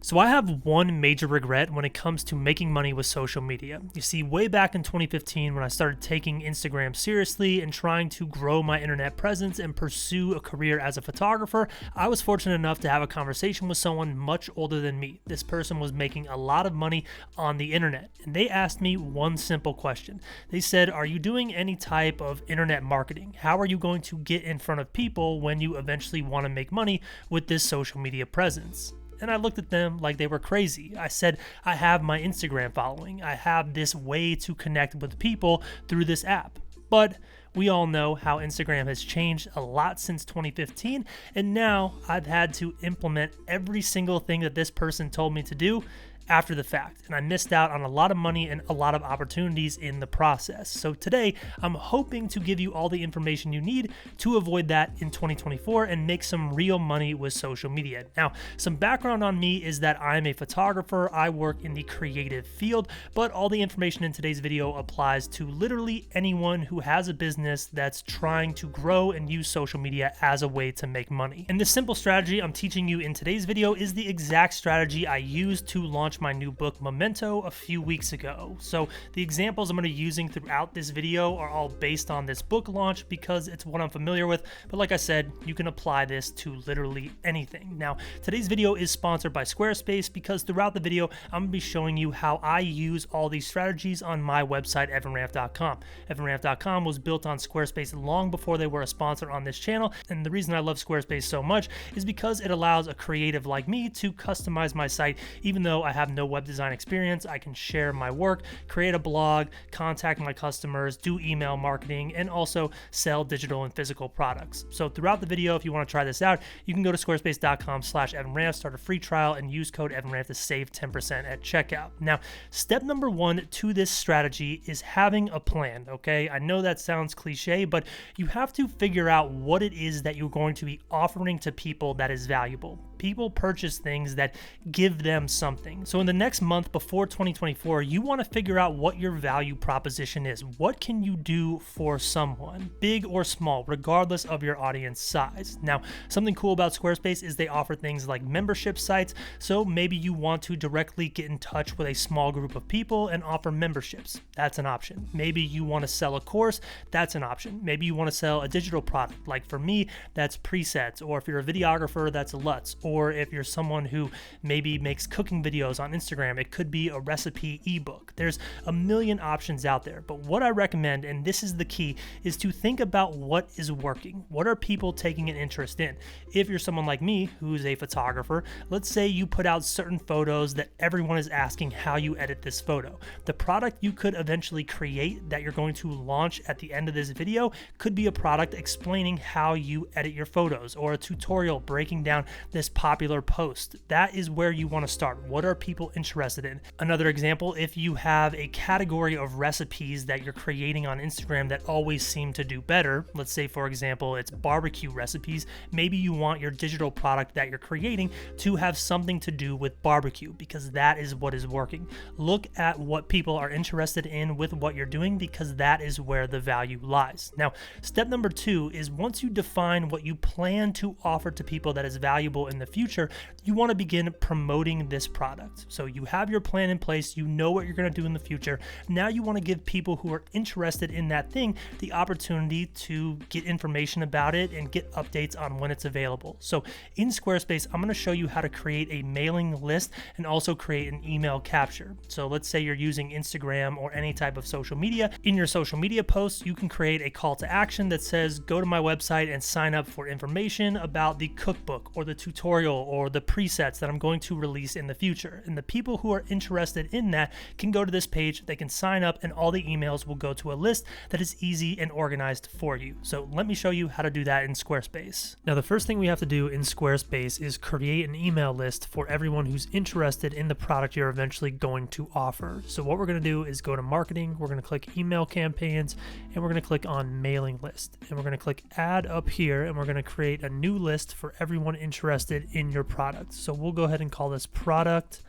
So I have one major regret when it comes to making money with social media. You see, way back in 2015 when I started taking Instagram seriously and trying to grow my internet presence and pursue a career as a photographer, I was fortunate enough to have a conversation with someone much older than me. This person was making a lot of money on the internet, and they asked me one simple question. They said, "Are you doing any type of internet marketing? How are you going to get in front of people when you eventually want to make money with this social media presence?" And I looked at them like they were crazy. I said, I have my Instagram following. I have this way to connect with people through this app. But we all know how Instagram has changed a lot since 2015, and now I've had to implement every single thing that this person told me to do after the fact, and I missed out on a lot of money and a lot of opportunities in the process. So today, I'm hoping to give you all the information you need to avoid that in 2024 and make some real money with social media. Now, some background on me is that I'm a photographer. I work in the creative field, but all the information in today's video applies to literally anyone who has a business that's trying to grow and use social media as a way to make money. And the simple strategy I'm teaching you in today's video is the exact strategy I used to launch my new book Memento a few weeks ago. So the examples I'm going to be using throughout this video are all based on this book launch because it's what I'm familiar with, but like I said, you can apply this to literally anything. Now, today's video is sponsored by Squarespace because throughout the video, I'm going to be showing you how I use all these strategies on my website, evanranft.com. evanranft.com was built on Squarespace long before they were a sponsor on this channel, and the reason I love Squarespace so much is because it allows a creative like me to customize my site. Even though I have no web design experience, I can share my work, create a blog, contact my customers, do email marketing, and also sell digital and physical products. So throughout the video, if you want to try this out, you can go to squarespace.com/EvanRanft, start a free trial, and use code EvanRanft to save 10% at checkout. Now, step number one to this strategy is having a plan, okay? I know that sounds cliche, but you have to figure out what it is that you're going to be offering to people that is valuable. People purchase things that give them something. So in the next month before 2024, you want to figure out what your value proposition is. What can you do for someone, big or small, regardless of your audience size? Now, something cool about Squarespace is they offer things like membership sites. So maybe you want to directly get in touch with a small group of people and offer memberships. That's an option. Maybe you want to sell a course. That's an option. Maybe you want to sell a digital product. Like for me, that's presets. Or if you're a videographer, that's LUTs. Or if you're someone who maybe makes cooking videos on Instagram, it could be a recipe ebook. There's a million options out there, but what I recommend, and this is the key, is to think about what is working. What are people taking an interest in? If you're someone like me, who's a photographer, let's say you put out certain photos that everyone is asking how you edit this photo. The product you could eventually create that you're going to launch at the end of this video could be a product explaining how you edit your photos, or a tutorial breaking down this popular post. That is where you want to start. What are people interested in? Another example, if you have a category of recipes that you're creating on Instagram that always seem to do better, let's say for example it's barbecue recipes, maybe you want your digital product that you're creating to have something to do with barbecue because that is what is working. Look at what people are interested in with what you're doing because that is where the value lies. Now, step number two is once you define what you plan to offer to people that is valuable in the future, you want to begin promoting this product. So you have your plan in place, you know what you're going to do in the future. Now you want to give people who are interested in that thing the opportunity to get information about it and get updates on when it's available. So in Squarespace, I'm going to show you how to create a mailing list and also create an email capture. So let's say you're using Instagram or any type of social media. In your social media posts, you can create a call to action that says, go to my website and sign up for information about the cookbook or the tutorial or the presets that I'm going to release in the future. And the people who are interested in that can go to this page, they can sign up, and all the emails will go to a list that is easy and organized for you. So let me show you how to do that in Squarespace. Now, the first thing we have to do in Squarespace is create an email list for everyone who's interested in the product you're eventually going to offer. So what we're going to do is go to marketing, we're going to click email campaigns, and we're going to click on mailing list. And we're going to click add up here, and we're going to create a new list for everyone interested in your product. So we'll go ahead and call this product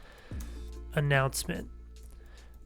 announcement.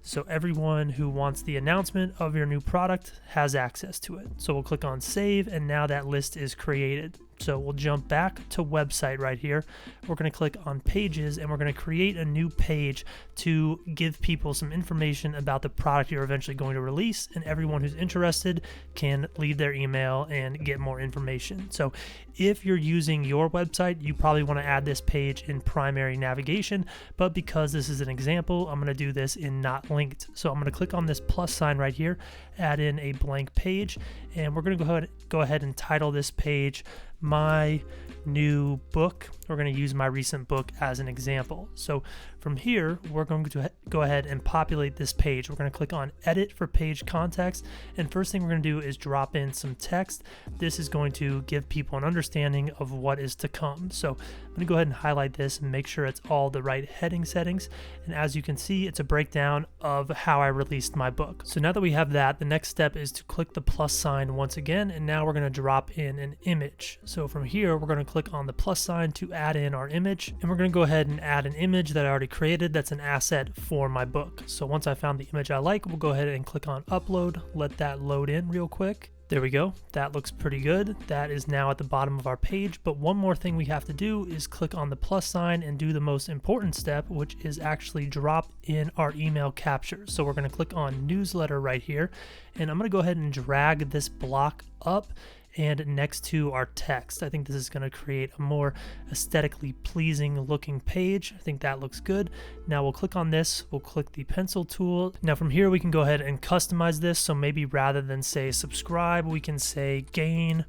So everyone who wants the announcement of your new product has access to it. So we'll click on save, and now that list is created. So we'll jump back to website right here. We're going to click on pages and we're going to create a new page to give people some information about the product you're eventually going to release, and everyone who's interested can leave their email and get more information. So if you're using your website, you probably want to add this page in primary navigation, but because this is an example, I'm going to do this in not linked. So I'm going to click on this plus sign right here, add in a blank page, and we're going to go ahead and title this page My New Book. We're going to use my recent book as an example. So from here, we're going to go ahead and populate this page. We're going to click on edit for page context. And first thing we're going to do is drop in some text. This is going to give people an understanding of what is to come. So I'm going to go ahead and highlight this and make sure it's all the right heading settings. And as you can see, it's a breakdown of how I released my book. So now that we have that, the next step is to click the plus sign once again. And now we're going to drop in an image. So from here, we're going to click on the plus sign to add in our image. And we're going to go ahead and add an image that I already created that's an asset for my book. So once I found the image I like, we'll go ahead and click on upload, let that load in real quick. There we go. That looks pretty good. That is now at the bottom of our page. But one more thing we have to do is click on the plus sign and do the most important step, which is actually drop in our email capture. So we're going to click on newsletter right here, and I'm going to go ahead and drag this block up and next to our text. I think this is going to create a more aesthetically pleasing looking page. I think that looks good. Now we'll click on this, we'll click the pencil tool. Now from here we can go ahead and customize this. So maybe rather than say subscribe, we can say gain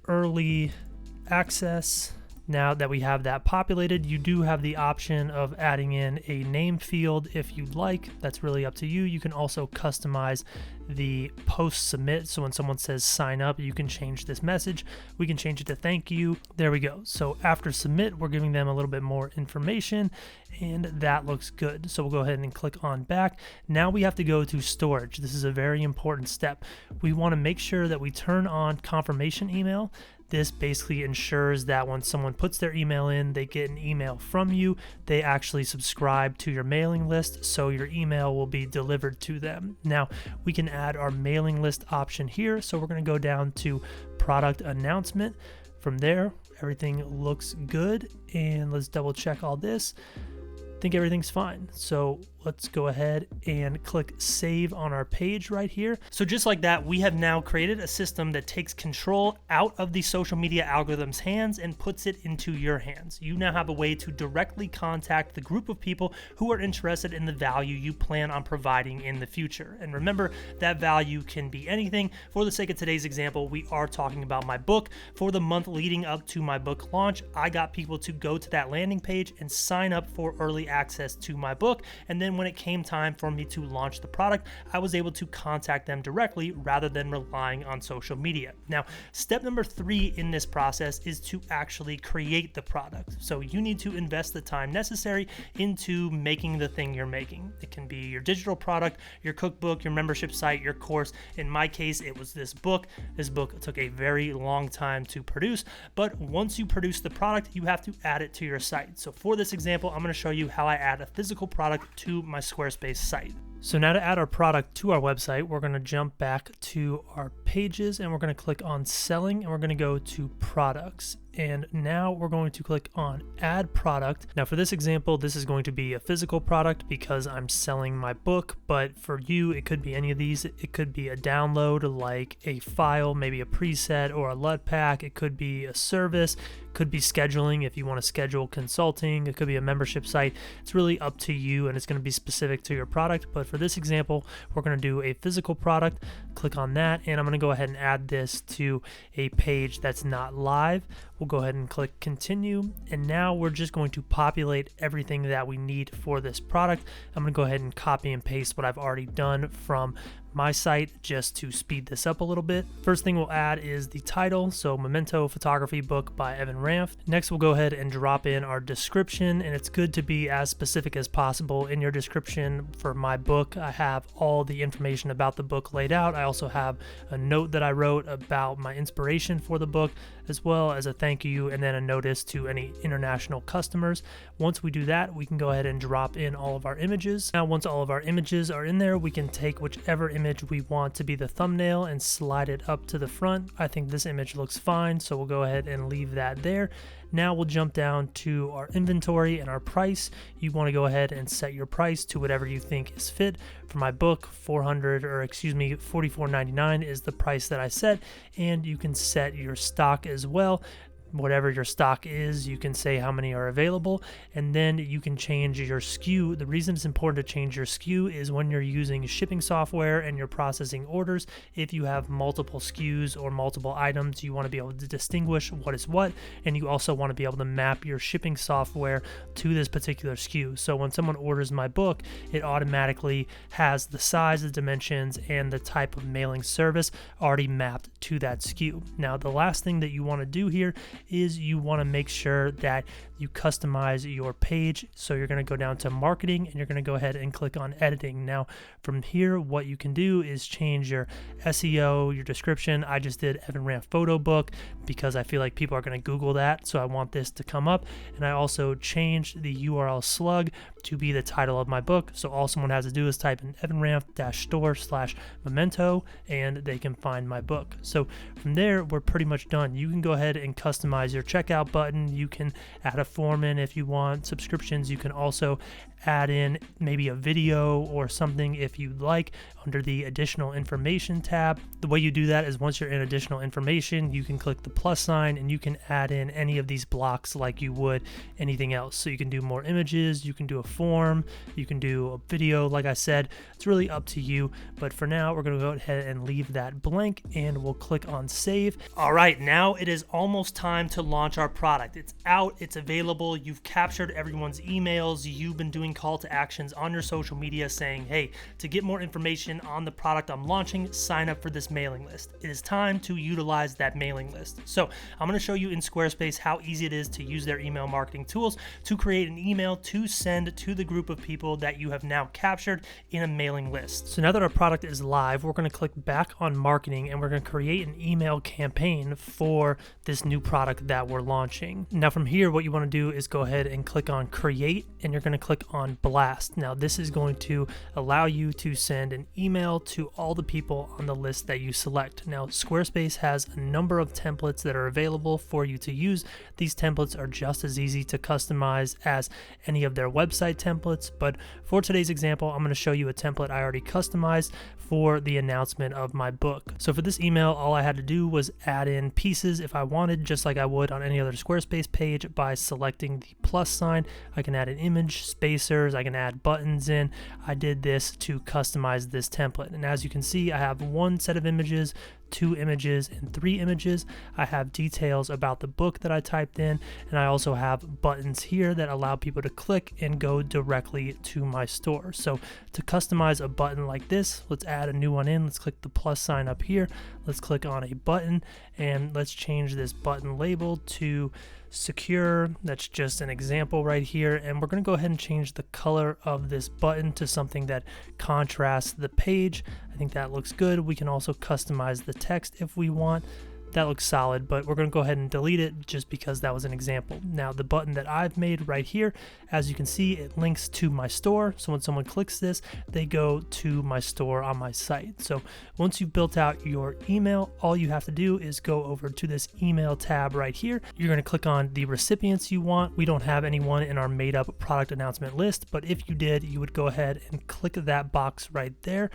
early access. Now that we have that populated, you do have the option of adding in a name field if you'd like. That's really up to you. You can also customize the post submit. So when someone says sign up, you can change this message. We can change it to thank you. There we go. So after submit, we're giving them a little bit more information, and that looks good. So we'll go ahead and click on back. Now we have to go to storage. This is a very important step. We want to make sure that we turn on confirmation email. This basically ensures that when someone puts their email in, they get an email from you. They actually subscribe to your mailing list, so your email will be delivered to them. Now, we can add our mailing list option here. So we're going to go down to product announcement. From there, everything looks good. And let's double check all this. I think everything's fine. So let's go ahead and click save on our page right here. So just like that, we have now created a system that takes control out of the social media algorithm's hands and puts it into your hands. You now have a way to directly contact the group of people who are interested in the value you plan on providing in the future. And remember, that value can be anything. For the sake of today's example, we are talking about my book. For the month leading up to my book launch, I got people to go to that landing page and sign up for early access to my book. And then when it came time for me to launch the product, I was able to contact them directly rather than relying on social media. Now, step number 3 in this process is to actually create the product. So you need to invest the time necessary into making the thing you're making. It can be your digital product, your cookbook, your membership site, your course. In my case, it was this book. This book took a very long time to produce, but once you produce the product, you have to add it to your site. So for this example, I'm going to show you how I add a physical product to my Squarespace site. So now to add our product to our website, we're going to jump back to our pages and we're going to click on selling and we're going to go to products. And now we're going to click on add product. Now for this example, this is going to be a physical product because I'm selling my book, but for you, it could be any of these. It could be a download like a file, maybe a preset or a LUT pack. It could be a service, it could be scheduling if you want to schedule consulting. It could be a membership site. It's really up to you and it's going to be specific to your product. But for this example, we're going to do a physical product. Click on that and I'm going to go ahead and add this to a page that's not live. We'll go ahead and click continue, and now we're just going to populate everything that we need for this product. I'm going to go ahead and copy and paste what I've already done from my site just to speed this up a little bit. First thing we'll add is the title, so Memento Photography Book by Evan Ranft. Next, we'll go ahead and drop in our description, and it's good to be as specific as possible in your description. For my book, I have all the information about the book laid out. I also have a note that I wrote about my inspiration for the book, as well as a thank you and then a notice to any international customers. Once we do that, we can go ahead and drop in all of our images. Now, once all of our images are in there, we can take whichever image image we want to be the thumbnail and slide it up to the front. I think this image looks fine, so we'll go ahead and leave that there. Now we'll jump down to our inventory and our price. You want to go ahead and set your price to whatever you think is fit. For my book, $44.99 is the price that I set, and you can set your stock as well. Whatever your stock is, you can say how many are available, and then you can change your SKU. The reason it's important to change your SKU is when you're using shipping software and you're processing orders. If you have multiple SKUs or multiple items, you want to be able to distinguish what is what, and you also want to be able to map your shipping software to this particular SKU. So when someone orders my book, it automatically has the size, the dimensions, and the type of mailing service already mapped to that SKU. Now, the last thing that you want to do here is you want to make sure that you customize your page. So you're going to go down to marketing and you're going to go ahead and click on editing. Now from here, what you can do is change your SEO, your description. I just did Evan Ranft photo book because I feel like people are going to Google that. So I want this to come up. And I also changed the URL slug to be the title of my book. So all someone has to do is type in evanranft-store/memento and they can find my book. So from there, we're pretty much done. You can go ahead and customize your checkout button. You can add a form in if you want. Subscriptions, you can also add in maybe a video or something if you'd like under the additional information tab. The way you do that is once you're in additional information, you can click the plus sign and you can add in any of these blocks like you would anything else. So you can do more images, you can do a form, you can do a video. Like I said, it's really up to you. But for now, we're going to go ahead and leave that blank and we'll click on save. All right, now it is almost time to launch our product. It's out, it's available. You've captured everyone's emails. You've been doing call to actions on your social media saying, hey, to get more information on the product I'm launching, sign up for this mailing list. It is time to utilize that mailing list. So I'm going to show you in Squarespace how easy it is to use their email marketing tools to create an email to send to the group of people that you have now captured in a mailing list. So now that our product is live, we're going to click back on marketing and we're going to create an email campaign for this new product that we're launching. Now from here, what you want to do is go ahead and click on create and you're going to click on blast. Now this is going to allow you to send an email to all the people on the list that you select. Now Squarespace has a number of templates that are available for you to use. These templates are just as easy to customize as any of their website templates, but for today's example, I'm going to show you a template I already customized for the announcement of my book. So for this email, all I had to do was add in pieces if I wanted, just like I would on any other Squarespace page by selecting the plus sign. I can add an image, spacers, I can add buttons in. I did this to customize this template. And as you can see, I have one set of images, 2 images, and 3 images. I have details about the book that I typed in, and I also have buttons here that allow people to click and go directly to my store. So to customize a button like this, let's add a new one in. Let's click the plus sign up here. Let's click on a button, and let's change this button label to secure. That's just an example right here, and we're going to go ahead and change the color of this button to something that contrasts the page. I think that looks good. We can also customize the text if we want. That looks solid, but we're going to go ahead and delete it just because that was an example. Now the button that I've made right here, as you can see, it links to my store. So when someone clicks this, they go to my store on my site. So once you've built out your email, all you have to do is go over to this email tab right here. You're going to click on the recipients you want. We don't have anyone in our made up product announcement list, but if you did, you would go ahead and click that box right there.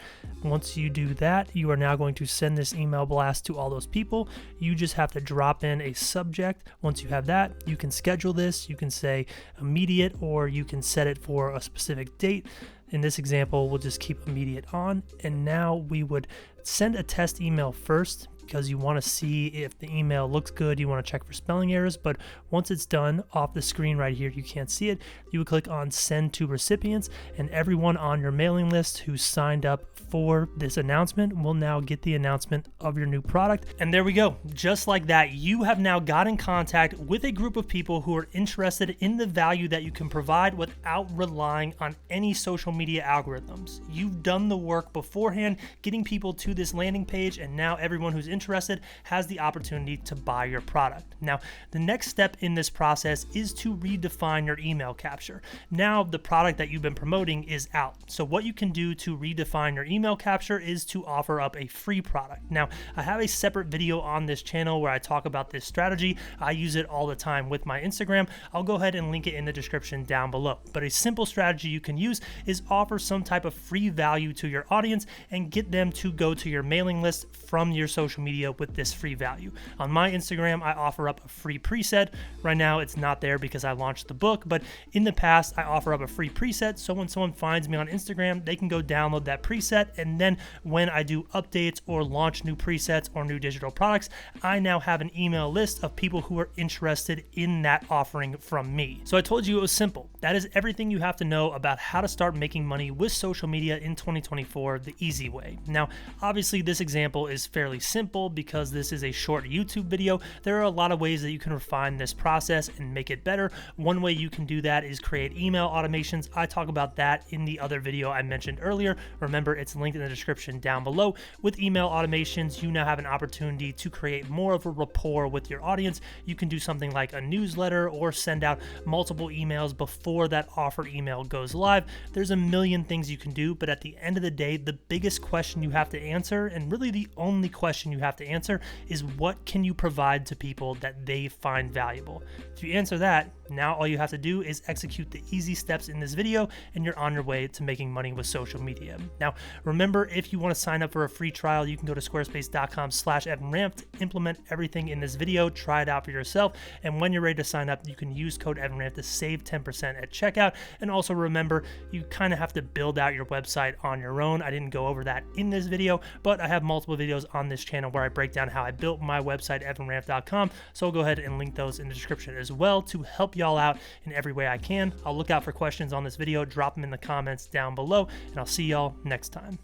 Once you do that, you are now going to send this email blast to all those people. You just have to drop in a subject. Once you have that, you can schedule this. You can say immediate, or you can set it for a specific date. In this example, we'll just keep immediate on. And now we would send a test email first because you want to see if the email looks good. You want to check for spelling errors, but once it's done off the screen right here, you can't see it. You would click on send to recipients, and everyone on your mailing list who signed up for this announcement will now get the announcement of your new product. And there we go. Just like that, you have now got in contact with a group of people who are interested in the value that you can provide without relying on any social media algorithms. You've done the work beforehand, getting people to this landing page, and now everyone who's interested has the opportunity to buy your product. Now, the next step in this process is to redefine your email capture. Now, the product that you've been promoting is out. So what you can do to redefine your email capture is to offer up a free product. Now, I have a separate video on this channel where I talk about this strategy. I use it all the time with my Instagram. I'll go ahead and link it in the description down below. But a simple strategy you can use is offer some type of free value to your audience and get them to go to your mailing list from your social media with this free value. On my Instagram, I offer up a free preset. Right now, it's not there because I launched the book, but in the past, I offer up a free preset. So when someone finds me on Instagram, they can go download that preset. And then when I do updates or launch new presets or new digital products, I now have an email list of people who are interested in that offering from me. So I told you it was simple. That is everything you have to know about how to start making money with social media in 2024 the easy way. Now, obviously this example is fairly simple because this is a short YouTube video. There are a lot of ways that you can refine this process and make it better. One way you can do that is create email automations. I talk about that in the other video I mentioned earlier. Remember, it's linked in the description down below. With email automations, you now have an opportunity to create more of a rapport with your audience. You can do something like a newsletter or send out multiple emails before that offer email goes live. There's a million things you can do, but at the end of the day, the biggest question you have to answer, and really the only question you have to answer, is what can you provide to people that they find valuable? If you answer that, now all you have to do is execute the easy steps in this video and you're on your way to making money with social media. Now, remember, if you want to sign up for a free trial, you can go to squarespace.com/EvanRamp to implement everything in this video, try it out for yourself, and when you're ready to sign up, you can use code EvanRamp to save 10% at checkout. And also remember, you kind of have to build out your website on your own. I didn't go over that in this video, but I have multiple videos on this channel where I break down how I built my website, evanramp.com, so I'll go ahead and link those in the description as well to help y'all out in every way I can. I'll look out for questions on this video, drop them in the comments down below, and I'll see y'all next time.